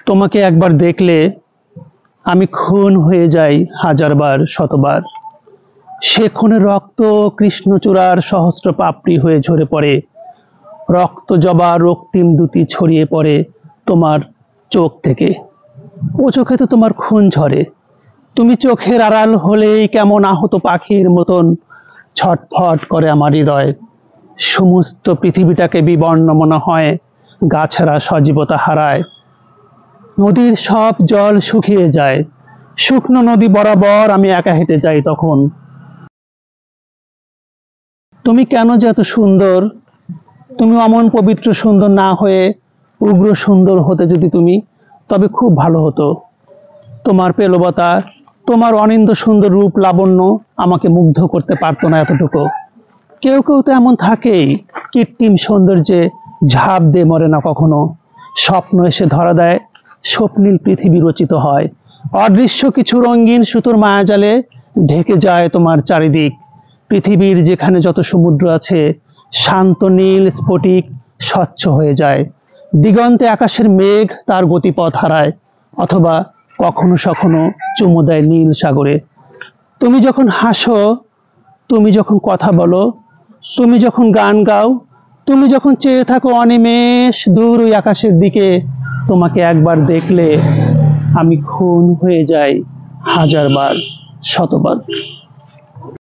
তোমাকে একবার দেখলে আমি খুন হয়ে যাই হাজারবার শতবার। সে খুনের রক্ত কৃষ্ণচূড়ার সহস্র পাপড়ি হয়ে ঝরে পড়ে, রক্ত জবা রক্তিম দুটি ছড়িয়ে পড়ে তোমার চোখ থেকে। ও চোখে তো তোমার খুন ঝরে। তুমি চোখের আড়াল হলেই কেমন আহত পাখির মতন ছটফট করে আমার হৃদয়। সমস্ত পৃথিবীটাকে বিবর্ণ মনে হয়, গাছেরা সজীবতা হারায়, নদীর সব জল শুকিয়ে যায়, শুকনো নদী বরাবর আমি একা হেঁটে যাই তখন। তুমি কেন যে এত সুন্দর? তুমি অমন পবিত্র সুন্দর না হয়ে উগ্র সুন্দর হতে যদি তুমি, তবে খুব ভালো হতো। তোমার পেলবতা, তোমার অনিন্দ সুন্দর রূপ লাবণ্য আমাকে মুগ্ধ করতে পারতো না এতটুকু। কেউ কেউ তো এমন থাকেই, কৃত্রিম সৌন্দর্যে ঝাঁপ দিয়ে মরে না কখনো। স্বপ্ন এসে ধরা দেয়, স্বপ্নীল পৃথিবী রচিত হয়, অদৃশ্য কিছু রঙিন সুতোর মায়াজালে ঢেকে যায় তোমার চারিদিক। পৃথিবীর যেখানে যত সমুদ্র আছে, শান্ত নীল স্ফটিক স্বচ্ছ হয়ে যায়। দিগন্তে আকাশের মেঘ তার গতিপথ হারায়, অথবা কখনো সখনো চুমু দেয় নীল সাগরে। তুমি যখন হাসো, তুমি যখন কথা বলো, তুমি যখন গান গাও, তুমি যখন চেয়ে থাকো অনিমেষ দূর ওই আকাশের দিকে, তোমাকে একবার দেখলে আমি খুন হয়ে যাই হাজারবার শতবার।